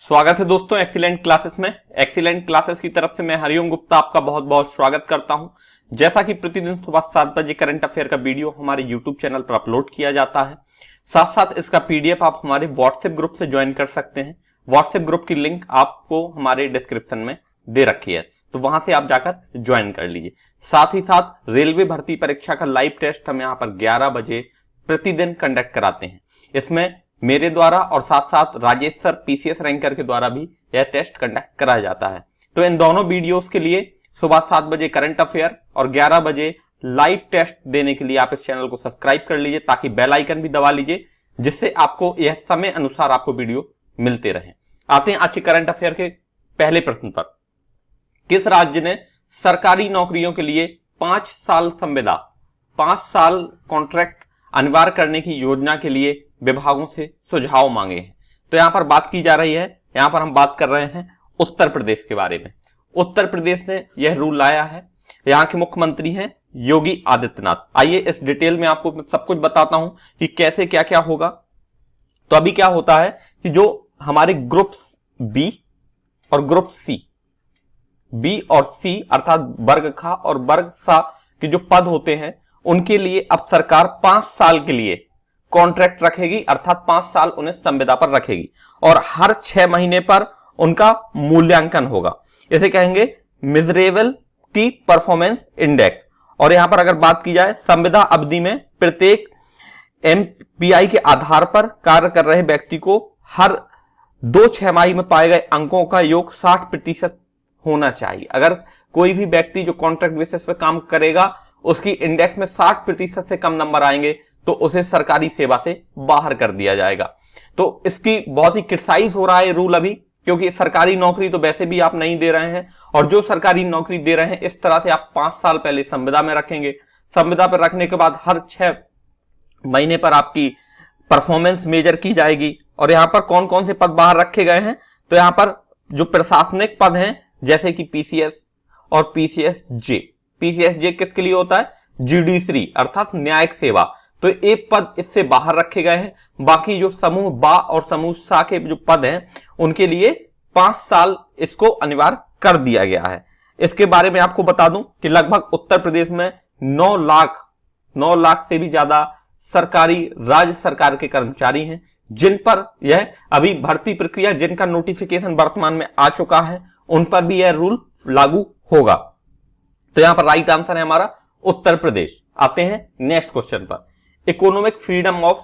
स्वागत है दोस्तों एक्सीलेंट क्लासेस में। एक्सीलेंट क्लासेस की तरफ से मैं हरिओम गुप्ता आपका बहुत बहुत स्वागत करता हूं। जैसा कि प्रतिदिन सुबह 7 बजे करंट अफेयर का वीडियो हमारे यूट्यूब चैनल पर अपलोड किया जाता है, साथ साथ इसका पीडीएफ आप हमारे व्हाट्सएप ग्रुप से ज्वाइन कर सकते हैं। व्हाट्सएप ग्रुप की लिंक आपको हमारे डिस्क्रिप्शन में दे रखी है, तो वहां से आप जाकर ज्वाइन कर लीजिए। साथ ही साथ रेलवे भर्ती परीक्षा का लाइव टेस्ट हम यहाँ पर 11 बजे प्रतिदिन कंडक्ट कराते हैं। इसमें मेरे द्वारा और साथ साथ राजेश सर पीसीएस रैंकर के द्वारा भी यह टेस्ट कंडक्ट कराया जाता है। तो इन दोनों वीडियोस के लिए सुबह 7 बजे करंट अफेयर और 11 बजे लाइव टेस्ट देने के लिए आप इस चैनल को सब्सक्राइब कर लीजिए, ताकि बेल आइकन भी दबा लीजिए, जिससे आपको यह समय अनुसार आपको वीडियो मिलते रहे। आते हैं आज के करंट अफेयर के पहले प्रश्न पर। किस राज्य ने सरकारी नौकरियों के लिए 5 साल संविदा 5 साल कॉन्ट्रैक्ट अनिवार्य करने की योजना के लिए विभागों से सुझाव मांगे हैं? तो यहां पर बात की जा रही है, यहां पर हम बात कर रहे हैं उत्तर प्रदेश के बारे में। उत्तर प्रदेश ने यह रूल लाया है। यहां के मुख्यमंत्री हैं योगी आदित्यनाथ। आइए इस डिटेल में आपको सब कुछ बताता हूं कि कैसे क्या क्या होगा। तो अभी क्या होता है कि जो हमारे ग्रुप बी और ग्रुप बी और सी अर्थात वर्ग ख और वर्ग सा के जो पद होते हैं, उनके लिए अब सरकार 5 साल के लिए कॉन्ट्रैक्ट रखेगी, अर्थात 5 साल उन्हें संविदा पर रखेगी और हर 6 महीने पर उनका मूल्यांकन होगा। इसे कहेंगे मिजरेबल की परफॉर्मेंस इंडेक्स। और यहां पर अगर बात की जाए, संविदा अवधि में प्रत्येक एमपीआई के आधार पर कार्य कर रहे व्यक्ति को हर 2 छमाही में पाए गए अंकों का योग 60% होना चाहिए। अगर कोई भी व्यक्ति जो कॉन्ट्रैक्ट बेसिस पे काम करेगा, उसकी इंडेक्स में 60% से कम नंबर आएंगे तो उसे सरकारी सेवा से बाहर कर दिया जाएगा। तो इसकी बहुत ही क्रिटिसाइज हो रहा है रूल अभी, क्योंकि सरकारी नौकरी तो वैसे भी आप नहीं दे रहे हैं, और जो सरकारी नौकरी दे रहे हैं इस तरह से आप 5 साल पहले संविदा में रखेंगे। संविदा पर रखने के बाद हर 6 महीने पर आपकी परफॉर्मेंस मेजर की जाएगी। और यहां पर कौन कौन से पद बाहर रखे गए हैं? तो यहां पर जो प्रशासनिक पद हैं, जैसे कि पीसीएस और पीसीएसजे किसके लिए होता है? जुडिशरी अर्थात न्यायिक सेवा। तो एक पद इससे बाहर रखे गए हैं। बाकी जो समूह बा और समूह सा के जो पद हैं, उनके लिए 5 साल इसको अनिवार्य कर दिया गया है। इसके बारे में आपको बता दूं कि लगभग उत्तर प्रदेश में 9 लाख से भी ज्यादा सरकारी राज्य सरकार के कर्मचारी हैं, जिन पर यह अभी भर्ती प्रक्रिया, जिनका नोटिफिकेशन वर्तमान में आ चुका है, उन पर भी यह रूल लागू होगा। तो यहां पर राइट आंसर है हमारा उत्तर प्रदेश। आते हैं नेक्स्ट क्वेश्चन पर। Economic freedom of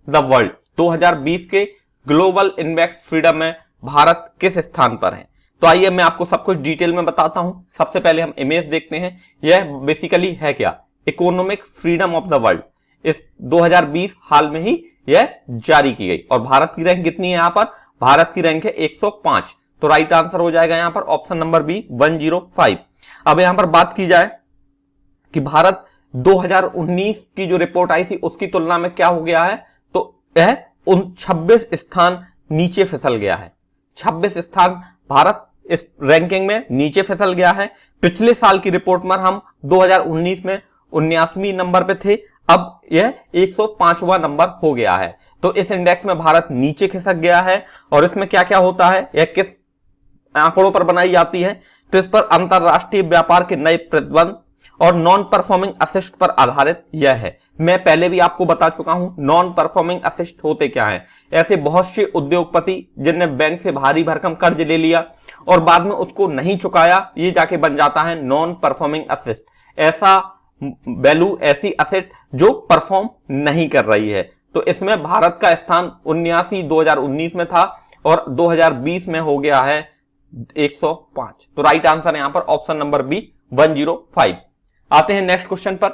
the world 2020 के ग्लोबल इंडेक्स फ्रीडम में भारत किस स्थान पर है? तो आइए मैं आपको सब कुछ डिटेल में बताता हूं। सबसे पहले हम इमेज देखते हैं। यह बेसिकली है क्या? Economic freedom of the world. इस 2020 हाल में ही यह जारी की गई। और भारत की रैंक कितनी है? यहां पर भारत की रैंक है 105। तो राइट आंसर हो जाएगा यहां पर ऑप्शन नंबर बी 105। अब यहां पर बात की जाए कि भारत 2019 की जो रिपोर्ट आई थी उसकी तुलना में क्या हो गया है, तो यह 26 स्थान नीचे फिसल गया है। 26 स्थान भारत इस रैंकिंग में नीचे फिसल गया है। पिछले साल की रिपोर्ट में हम 2019 में 79वें नंबर पे थे, अब यह 105वां नंबर हो गया है। तो इस इंडेक्स में भारत नीचे खिसक गया है। और इसमें क्या क्या होता है, यह किस आंकड़ों पर बनाई जाती है? तो इस पर अंतरराष्ट्रीय व्यापार के नए प्रतिबंध और नॉन परफॉर्मिंग असिस्ट पर आधारित यह है। मैं पहले भी आपको बता चुका हूं नॉन परफॉर्मिंग असिस्ट होते क्या हैं। ऐसे बहुत से उद्योगपति जिनने बैंक से भारी भरकम कर्ज ले लिया और बाद में उसको नहीं चुकाया, ये जाके बन जाता है नॉन परफॉर्मिंग असिस्ट। ऐसा वैल्यू, ऐसी असेट जो परफॉर्म नहीं कर रही है। तो इसमें भारत का स्थान 2019 में था और 2020 में हो गया है 105। तो राइट आंसर यहां पर ऑप्शन नंबर बी 105। आते हैं नेक्स्ट क्वेश्चन पर।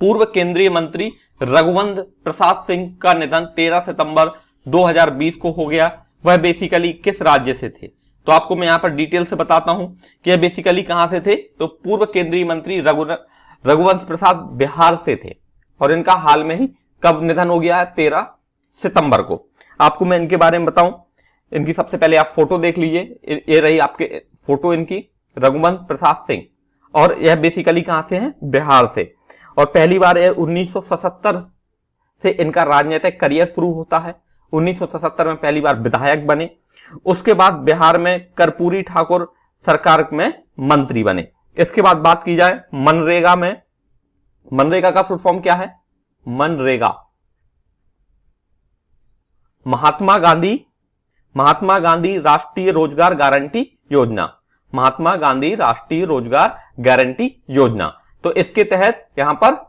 पूर्व केंद्रीय मंत्री रघुवंश प्रसाद सिंह का निधन 13 सितंबर 2020 को हो गया। वह बेसिकली किस राज्य से थे? तो आपको मैं यहां पर डिटेल से बताता हूं कि यह बेसिकली कहां से थे। तो पूर्व केंद्रीय मंत्री रघुवंश प्रसाद बिहार से थे और इनका हाल में ही कब निधन हो गया है? 13 सितंबर को। आपको मैं इनके बारे में बताऊं, इनकी सबसे पहले आप फोटो देख लीजिए। ये रही आपके फोटो इनकी, रघुवंश प्रसाद सिंह, और यह बेसिकली कहां से हैं? बिहार से। और पहली बार 1977 से इनका राजनीतिक करियर शुरू होता है। 1977 में पहली बार विधायक बने उसके बाद बिहार में कर्पूरी ठाकुर सरकार में मंत्री बने। इसके बाद बात की जाए मनरेगा में, मनरेगा का फुल फॉर्म क्या है? मनरेगा महात्मा गांधी राष्ट्रीय रोजगार गारंटी योजना, महात्मा गांधी राष्ट्रीय रोजगार गारंटी योजना। तो इसके तहत यहां पर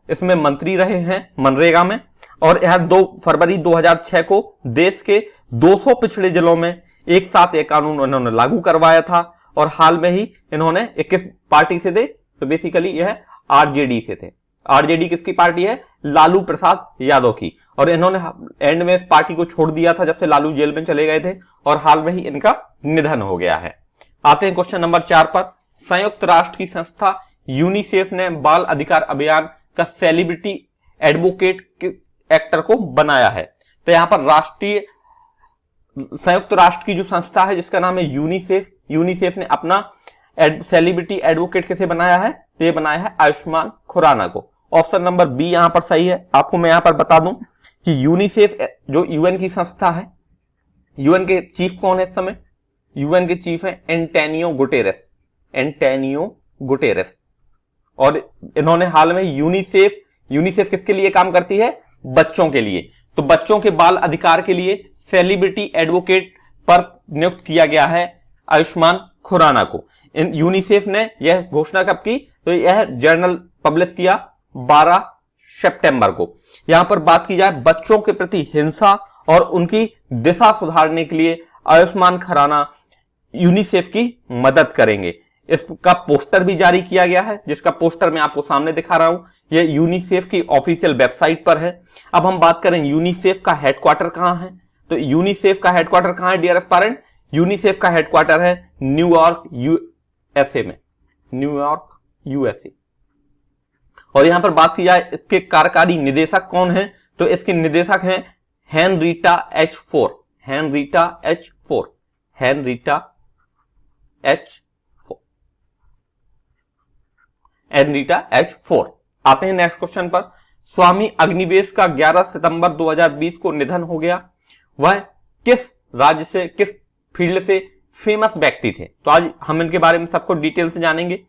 इसमें मंत्री रहे हैं मनरेगा में। और यह 2 फरवरी 2006 को देश के 200 पिछड़े जिलों में एक साथ एक कानून इन्होंने लागू करवाया था। और हाल में ही इन्होंने 21 पार्टी से थे, तो बेसिकली यह आरजेडी से थे। आरजेडी किसकी पार्टी है? लालू प्रसाद यादव की। और इन्होंने एंड में इस पार्टी को छोड़ दिया था जब से लालू जेल में चले गए थे, और हाल में ही इनका निधन हो गया है। आते हैं क्वेश्चन नंबर 4 पर। संयुक्त राष्ट्र की संस्था यूनिसेफ ने बाल अधिकार अभियान का सेलिब्रिटी एडवोकेट एक्टर को बनाया है। तो यहां पर संयुक्त राष्ट्र की जो संस्था है जिसका नाम है यूनिसेफ, यूनिसेफ ने अपना सेलिब्रिटी एडवोकेट किसे बनाया है? तो ये बनाया है आयुष्मान खुराना को। ऑप्शन नंबर बी यहां पर सही है। आपको मैं यहां पर बता दूं कि यूनिसेफ जो यूएन की संस्था है, यूएन के चीफ कौन है इस समय? यूएन के चीफ है एंटोनियो गुटेरेस, एंटोनियो गुटेरेस। और इन्होंने हाल में यूनिसेफ किसके लिए काम करती है? बच्चों के लिए। तो बच्चों के बाल अधिकार के लिए सेलिब्रिटी एडवोकेट पर नियुक्त किया गया है आयुष्मान खुराना को। यूनिसेफ ने यह घोषणा कब की? तो यह जर्नल पब्लिश किया 12 सितंबर को। यहां पर बात की जाए बच्चों के प्रति हिंसा और उनकी दिशा सुधारने के लिए आयुष्मान खुराना यूनिसेफ की मदद करेंगे। इसका पोस्टर भी जारी किया गया है, जिसका पोस्टर मैं आपको सामने दिखा रहा हूं। यह यूनिसेफ की ऑफिशियल वेबसाइट पर है। अब हम बात करें यूनिसेफ का हेडक्वार्टर कहां है। तो यूनिसेफ का हेडक्वार्टर कहां है डियर एस्पायरेंट? यूनिसेफ का हेडक्वार्टर है न्यूयॉर्क यूएसए में, न्यूयॉर्क यूएसए। और यहां पर बात की जाए इसके कार्यकारी निदेशक कौन है? तो इसके निदेशक हैं Henrietta H four, Henrietta H four, Henrietta H four, Henrietta H four. आते हैं नेक्स्ट क्वेश्चन पर। स्वामी अग्निवेश का 11 सितंबर 2020 को निधन हो गया। वह किस राज्य से, किस फील्ड से फेमस व्यक्ति थे? तो आज हम इनके बारे में सबको डिटेल से जानेंगे।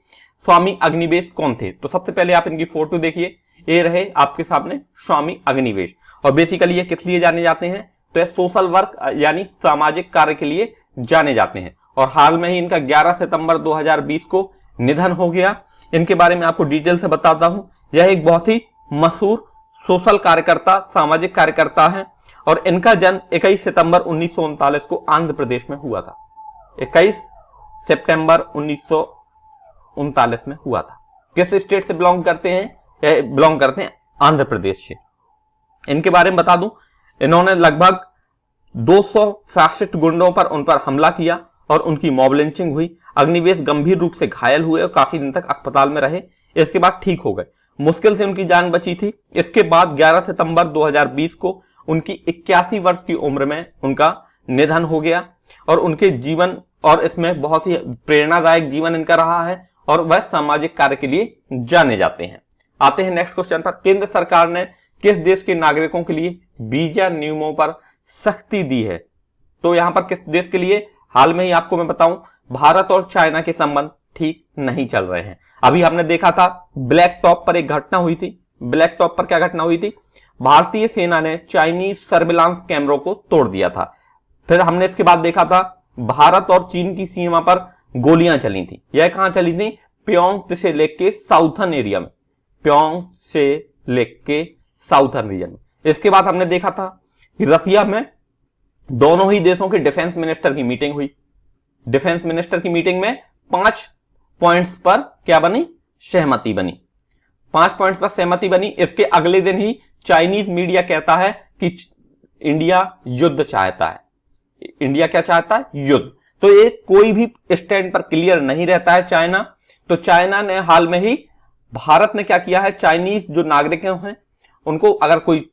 स्वामी अग्निवेश कौन थे? तो सबसे पहले आप इनकी फोटो देखिए, ये रहे आपके सामने स्वामी अग्निवेश। और बेसिकली ये किस लिए जाने जाते हैं? तो ये सोशल वर्क यानी सामाजिक कार्य के लिए जाने जाते हैं। और हाल में ही इनका 11 सितंबर 2020 को निधन हो गया। इनके बारे में आपको डिटेल से बताता हूं। यह एक बहुत ही मशहूर सोशल कार्यकर्ता, सामाजिक कार्यकर्ता है। और इनका जन्म 21 सितंबर 1939 को आंध्र प्रदेश में हुआ था। 21 सितंबर 1939 में हुआ था। किस स्टेट से बिलोंग करते हैं? बिलोंग करते हैं आंध्र प्रदेश से। इनके बारे में बता दूं, इन्होंने लगभग 200 फैसिस्ट गुंडों पर उन पर हमला किया और उनकी मॉब लिंचिंग हुई। अग्निवेश गंभीर रूप से घायल हुए और काफी दिन तक अस्पताल में रहे। इसके बाद ठीक हो गए, मुश्किल से उनकी जान बची थी। इसके बाद 11 सितंबर 2020 को उनकी 81 वर्ष की उम्र में उनका निधन हो गया। और उनके जीवन और इसमें बहुत ही प्रेरणादायक जीवन इनका रहा है और वह सामाजिक कार्य के लिए जाने जाते हैं। आते हैं नेक्स्ट क्वेश्चन पर। केंद्र सरकार ने किस देश के नागरिकों के लिए वीजा नियमों पर सख्ती दी है? तो यहां पर किस देश के लिए? हाल में ही आपको मैं बताऊं, भारत और चाइना के संबंध ठीक नहीं चल रहे हैं। अभी हमने देखा था ब्लैक टॉप पर एक घटना हुई थी। ब्लैक टॉप पर क्या घटना हुई थी? भारतीय सेना ने चाइनीज सर्विलांस कैमरों को तोड़ दिया था। फिर हमने इसके बाद देखा था भारत और चीन की सीमा पर गोलियां चली थी। यह कहां चली थी? प्योंग से लेके साउथर्न एरिया में, प्योंग से लेके साउथर्न रीजन में। इसके बाद हमने देखा था कि रसिया में दोनों ही देशों के डिफेंस मिनिस्टर की मीटिंग हुई। डिफेंस मिनिस्टर की मीटिंग में 5 पॉइंट्स पर क्या बनी? सहमति बनी। 5 पॉइंट्स पर सहमति बनी। इसके अगले दिन ही चाइनीज मीडिया कहता है कि इंडिया युद्ध चाहता है। इंडिया क्या चाहता है? युद्ध। तो ये कोई भी स्टैंड पर क्लियर नहीं रहता है चाइना। तो चाइना ने हाल में ही, भारत ने क्या किया है, चाइनीज जो नागरिक हैं उनको अगर कोई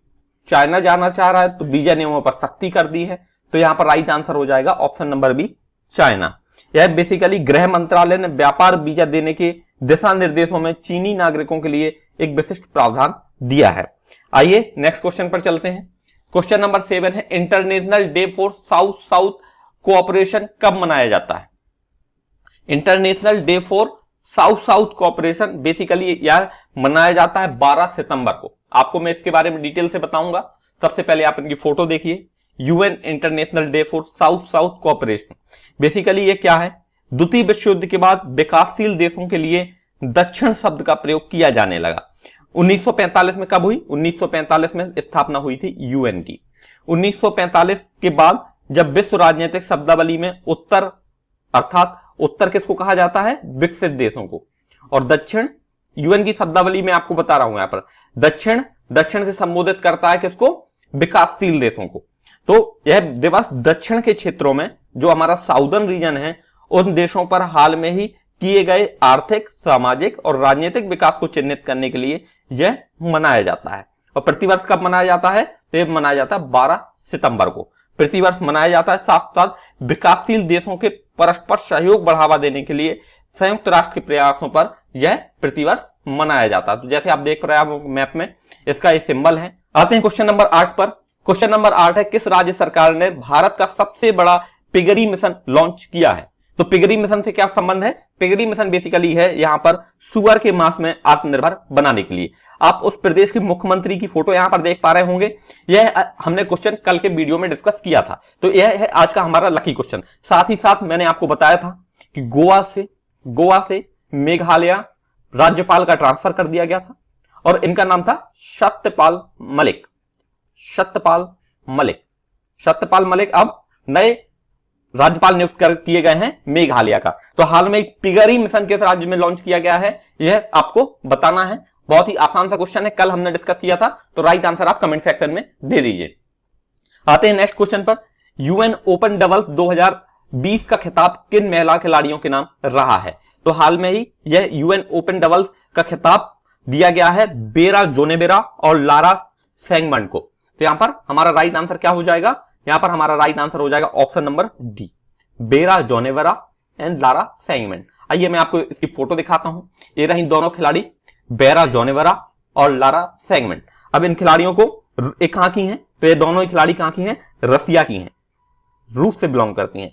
चाइना जाना चाह रहा है तो वीजा नियमों पर सख्ती कर दी है। तो यहां पर राइट आंसर हो जाएगा ऑप्शन नंबर बी, चाइना। यह बेसिकली गृह मंत्रालय ने व्यापार वीजा देने के दिशा निर्देशों में चीनी नागरिकों के लिए एक विशिष्ट प्रावधान दिया है। आइए नेक्स्ट क्वेश्चन पर चलते हैं। क्वेश्चन नंबर 7 है international day for south south cooperation कब मनाया जाता है? International day for south south cooperation basically यह मनाया जाता है 12 सितंबर को। आपको मैं इसके बारे में डिटेल से बताऊंगा। सबसे पहले आप इनकी फोटो देखिए। UN international day for south south cooperation, basically ये क्या है? द्वितीय विश्व युद्ध के बाद विकासशील देशों के लिए दक्षिण शब्द का प्रयोग किया जाने लगा। 1945 में कब हुई? 1945 में स्थापना हुई थी यूएन की। 1945 के बाद जब विश्व राजनीतिक शब्दावली में उत्तर, अर्थात उत्तर किसको कहा जाता है? विकसित देशों को, और दक्षिण यूएन की शब्दावली में आपको बता रहा हूं यहां पर, दक्षिण से संबोधित करता है किसको? विकासशील देशों को। तो यह दिवस दक्षिण के क्षेत्रों में, जो हमारा साउदर्न रीजन है, उन देशों पर हाल में ही किए गए आर्थिक, सामाजिक और राजनीतिक विकास को चिन्हित करने के लिए यह मनाया जाता है। और प्रतिवर्ष कब मनाया जाता है? तो यह मनाया जाता है 12 सितंबर को प्रतिवर्ष मनाया जाता है। साथ साथ विकासशील देशों के परस्पर सहयोग बढ़ावा देने के लिए संयुक्त राष्ट्र के प्रयासों पर यह प्रतिवर्ष मनाया जाता है। तो जैसे आप देख रहे हैं मैप में, इसका ये सिंबल है। आते हैं क्वेश्चन नंबर 8 पर। क्वेश्चन नंबर 8 है, किस राज्य सरकार ने भारत का सबसे बड़ा पिगरी मिशन लॉन्च किया है? तो पिगरी मिशन से क्या संबंध है? पिगरी मिशन बेसिकली है यहां पर सुअर के मांस में आत्मनिर्भर बनाने के लिए। आप उस प्रदेश के मुख्यमंत्री की फोटो यहां पर देख पा रहे होंगे। यह हमने क्वेश्चन कल के वीडियो में डिस्कस किया था। तो यह है आज का हमारा लकी क्वेश्चन। साथ ही साथ मैंने आपको बताया था कि गोवा से मेघालय राज्यपाल का ट्रांसफर कर दिया गया था, और इनका नाम था सत्यपाल मलिक अब नए राज्यपाल नियुक्त किए गए हैं मेघालय का। तो हाल में पिगरी मिशन किस राज्य में लॉन्च किया गया है, यह आपको बताना है। बहुत ही आसान सा क्वेश्चन है, कल हमने डिस्कस किया था। तो राइट आंसर आप कमेंट सेक्शन में दे दीजिए। आते हैं नेक्स्ट क्वेश्चन पर। यूएन ओपन डबल्स 2020 का खिताब किन महिला खिलाड़ियों के नाम रहा है? तो हाल में ही यह यूएन ओपन डबल्स का खिताब दिया गया है बेरा जोनेबेरा और लारा सेंगमन को। तो यहां पर हमारा राइट आंसर क्या हो जाएगा? यहां पर हमारा राइट आंसर हो जाएगा ऑप्शन नंबर डी, बेरा जोनेबेरा एंड लारा सेंगमन। आइए मैं आपको इसकी फोटो दिखाता हूं। ये रही दोनों खिलाड़ी, बेरा जोनेबेरा और लारा सेंगमन। अब इन खिलाड़ियों को एक कहां की हैं? तो ये दोनों ही खिलाड़ी कहां की हैं? रसिया की हैं, रूस से बिलोंग करती हैं।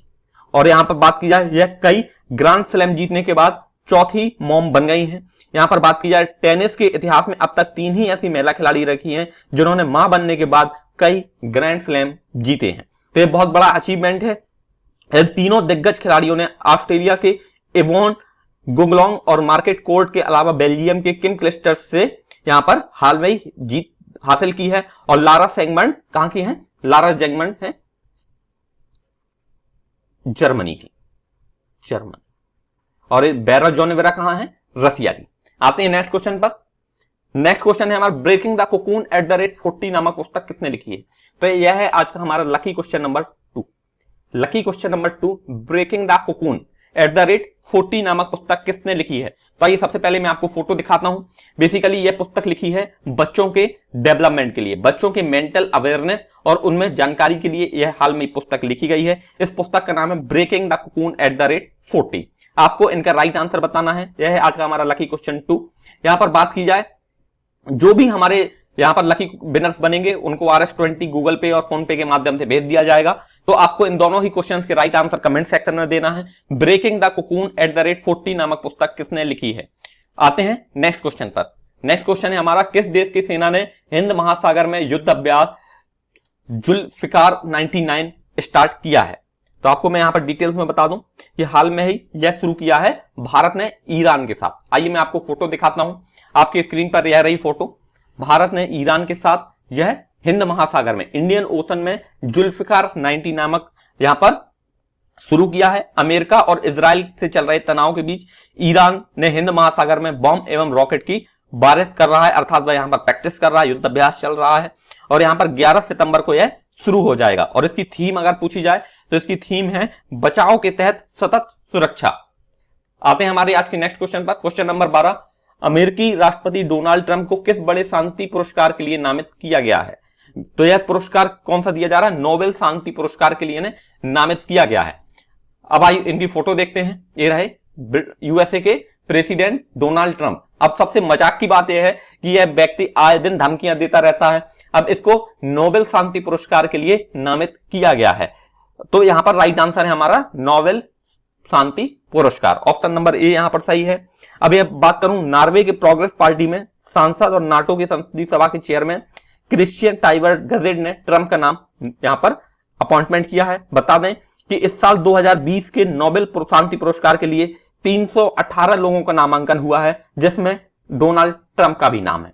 और यहां पर बात की जाए, यह कई ग्रैंड स्लैम जीतने के बाद चौथी मॉम बन गई हैं। यहां पर बात की जाए टेनिस के इतिहास में अब तक 3 ही ऐसी महिला खिलाड़ी रखी हैं जिन्होंने मां बनने के बाद कई ग्रैंड स्लैम जीते हैं। तो यह बहुत बड़ा अचीवमेंट है। इन तीनों दिग्गज खिलाड़ियों ने ऑस्ट्रेलिया के इवोन गुगलोंग और मार्केट कोर्ट के अलावा बेल्जियम के किम क्लिस्टर्स से यहां पर हाल में ही जीत हासिल की है। और लारा सेंगमन कहां की है? लारा सेंगमन है जर्मनी की, और बेरा जोनेबेरा कहां है? रसिया की। आते हैं नेक्स्ट क्वेश्चन पर। नेक्स्ट क्वेश्चन है हमारा, ब्रेकिंग द कोकून @40 नामक पुस्तक किसने लिखी है? तो यह है आज का हमारा lucky question number 2। Breaking the cocoon @40 नामक पुस्तक किसने लिखी है? तो आइए सबसे पहले मैं आपको फोटो दिखाता हूं। बेसिकली यह पुस्तक लिखी है बच्चों के डेवलपमेंट के लिए, बच्चों के मेंटल अवेयरनेस और उनमें जानकारी के लिए यह हाल में पुस्तक लिखी गई है। इस पुस्तक का नाम है ब्रेकिंग द कोकून @40। आपको इनका राइट आंसर बताना है। यह है आज का हमारा लकी क्वेश्चन 2। यहां पर बात की जाए, जो भी हमारे यहां पर लकी विनर्स बनेंगे उनको RS20 गूगल पे और फोन पे के माध्यम से भेज दिया जाएगा। तो आपको इन दोनों ही क्वेश्चंस के राइट आंसर कमेंट सेक्शन में देना है। ब्रेकिंग द कोकून @40 नामक पुस्तक किसने लिखी है? आते हैं नेक्स्ट क्वेश्चन पर। नेक्स्ट क्वेश्चन है हमारा, किस देश की सेना ने हिंद महासागर में युद्ध अभ्यास जुल्फिकार 99 स्टार्ट किया है? तो आपको मैं यहां पर डिटेल्स में बता दूं कि हाल में ही यह शुरू किया है भारत ने ईरान के साथ। आइए मैं आपको फोटो दिखाता हूं। आपकी स्क्रीन पर यह रही फोटो। भारत ने ईरान के साथ यह हिंद महासागर में, इंडियन ओशन में जुल्फिकार 90 नामक यहां पर शुरू किया है। अमेरिका और इजराइल से चल रहे तनाव के बीच ईरान ने हिंद महासागर में बम एवं रॉकेट की बारिश कर रहा है, अर्थात वह यहां पर प्रैक्टिस कर रहा है, युद्ध अभ्यास चल रहा है। और यहां पर 11 सितंबर को यह शुरू हो जाएगा। और इसकी थीम अगर पूछी जाए तो इसकी थीम है बचाव के तहत सतत सुरक्षा। आते हैं हमारे आज के नेक्स्ट क्वेश्चन पर। क्वेश्चन नंबर 12, अमेरिकी राष्ट्रपति डोनाल्ड ट्रंप को किस बड़े शांति पुरस्कार के लिए नामित किया गया है? तो यह पुरस्कार कौन सा दिया जा रहा है? नोबेल शांति पुरस्कार के लिए नामित किया गया है। अब आइए इनकी फोटो देखते हैं। ये रहे यूएसए के प्रेसिडेंट डोनाल्ड ट्रंप। अब सबसे मजाक की बात यह है कि यह व्यक्ति आए दिन धमकियां देता रहता है। अब इसको नोबेल शांति पुरस्कार के लिए नामित किया गया है। तो यहां पर राइट आंसर है हमारा नोबेल शांति पुरस्कार, ऑप्शन नंबर ए यहां पर सही है। अब यह बात करूं नॉर्वे के प्रोग्रेस पार्टी में सांसद और नाटो के संसदीय सभा के चेयरमैन क्रिश्चियन टाइबर गजेड ने ट्रंप का नाम यहां पर अपॉइंटमेंट किया है। बता दें कि इस साल 2020 के नोबेल शांति पुरस्कार के लिए 318 लोगों का नामांकन हुआ है, जिसमें डोनाल्ड ट्रंप का भी नाम है।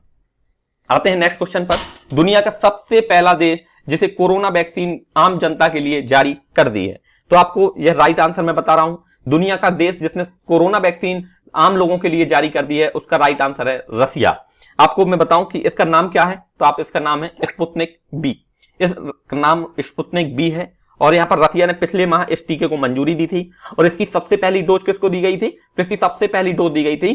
आते हैं नेक्स्ट क्वेश्चन पर। दुनिया का सबसे पहला देश जिसे कोरोना वैक्सीन आम जनता के लिए जारी कर दी है, तो आपको यह राइट आंसर मैं बता रहा हूं। दुनिया का देश जिसने कोरोना वैक्सीन आम लोगों के लिए जारी कर दी है, उसका राइट आंसर है रसिया। आपको मैं बताऊं कि इसका नाम क्या है, तो आप इसका नाम है स्पुतनिक बी। इस नाम स्पुतनिक बी है और यहां पर रसिया ने पिछले माह इस टीके को मंजूरी दी थी और इसकी सबसे पहली डोज किसको दी गई थी? तो इसकी सबसे पहली डोज दी गई थी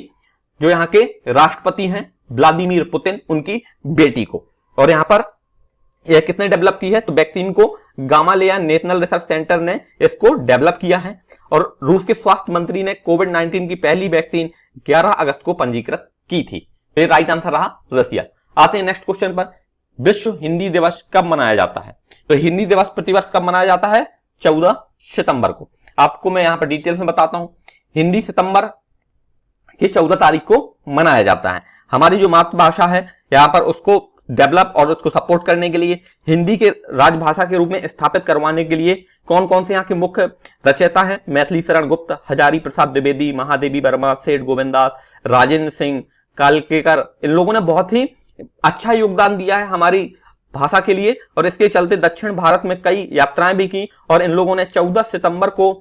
जो यहाँ के राष्ट्रपति हैं व्लादिमीर पुतिन, उनकी बेटी को। और यहां पर यह किसने डेवलप की है? तो वैक्सीन को गामालेया नेशनल रिसर्च सेंटर ने इसको डेवलप किया है और रूस के स्वास्थ्य मंत्री ने कोविड-19 की पहली वैक्सीन 11 अगस्त को पंजीकृत की थी। तो राइट आंसर रहा रसिया। आते हैं नेक्स्ट क्वेश्चन पर। विश्व हिंदी दिवस कब मनाया जाता है? तो हिंदी दिवस प्रतिवर्ष कब मनाया जाता है? 14 सितंबर को। आपको मैं यहां पर डिटेल्स में बताता हूं। हिंदी सितंबर की 14 तारीख को मनाया जाता है। हमारी जो मातृभाषा है यहां पर उसको डेवलप और उसको सपोर्ट करने के लिए, हिंदी के राजभाषा के रूप में स्थापित करवाने के लिए कौन कौन से यहाँ के मुख्य रचयिता हैं? मैथिली शरण गुप्त, हजारी प्रसाद द्विवेदी, महादेवी वर्मा, सेठ गोविंदास, राजेंद्र सिंह, कालकेकर, इन लोगों ने बहुत ही अच्छा योगदान दिया है हमारी भाषा के लिए और इसके चलते दक्षिण भारत में कई यात्राएं भी की और इन लोगों ने 14 सितंबर को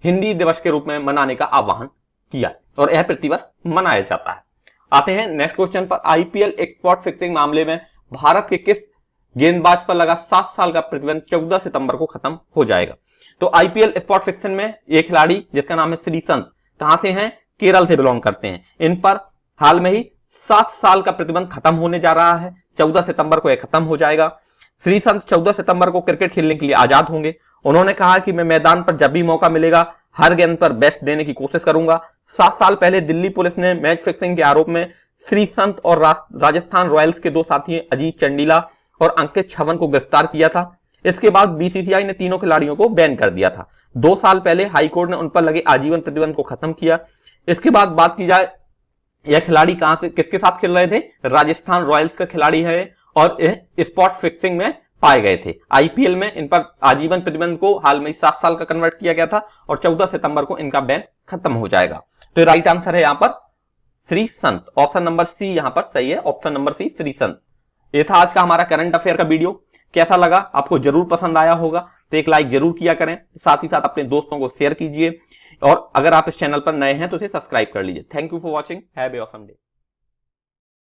हिंदी दिवस के रूप में मनाने का आह्वान किया और यह प्रतिवर्ष मनाया जाता है। आते हैं नेक्स्ट क्वेश्चन पर। आईपीएल एक्सपोर्ट फिक्सिंग मामले में भारत के किस गेंदबाज पर लगा 7 साल का प्रतिबंध 14 सितंबर को खत्म हो जाएगा? तो आईपीएल स्पॉट फिक्सिंग में एक खिलाड़ी जिसका नाम है श्रीसंत, कहां से हैं? केरल से बिलोंग करते हैं। इन पर हाल में ही 7 साल का प्रतिबंध खत्म होने जा रहा है। 14 सितंबर को यह खत्म हो जाएगा। श्रीसंत 14 सितंबर को क्रिकेट खेलने के लिए आजाद होंगे। उन्होंने कहा कि मैं मैदान पर जब भी मौका मिलेगा हर गेंद पर बेस्ट देने की कोशिश करूंगा। 7 साल पहले दिल्ली पुलिस ने मैच फिक्सिंग के आरोप में श्रीसंत और राजस्थान रॉयल्स के 2 साथी अजीत चंडीला और अंकित छवन को गिरफ्तार किया था। इसके बाद बीसीसीआई ने तीनों खिलाड़ियों को बैन कर दिया था। 2 साल पहले हाईकोर्ट ने उन पर लगे आजीवन प्रतिबंध को खत्म किया। इसके बाद बात की जाए यह खिलाड़ी कहां से किसके साथ खेल रहे थे? राजस्थान रॉयल्स का खिलाड़ी है और स्पॉट फिक्सिंग में पाए गए थे। आईपीएल में इन पर आजीवन प्रतिबंध को हाल में 7 साल का कन्वर्ट किया गया था और 14 सितंबर को इनका बैन खत्म हो जाएगा। तो राइट आंसर है यहां पर श्रीसंत, ऑप्शन नंबर सी यहां पर सही है, ऑप्शन नंबर सी श्रीसंत। ये था आज का हमारा करंट अफेयर का वीडियो। कैसा लगा? आपको जरूर पसंद आया होगा तो एक लाइक जरूर किया करें, साथ ही साथ अपने दोस्तों को शेयर कीजिए और अगर आप इस चैनल पर नए हैं तो इसे सब्सक्राइब कर लीजिए। Thank you for watching, have a awesome day.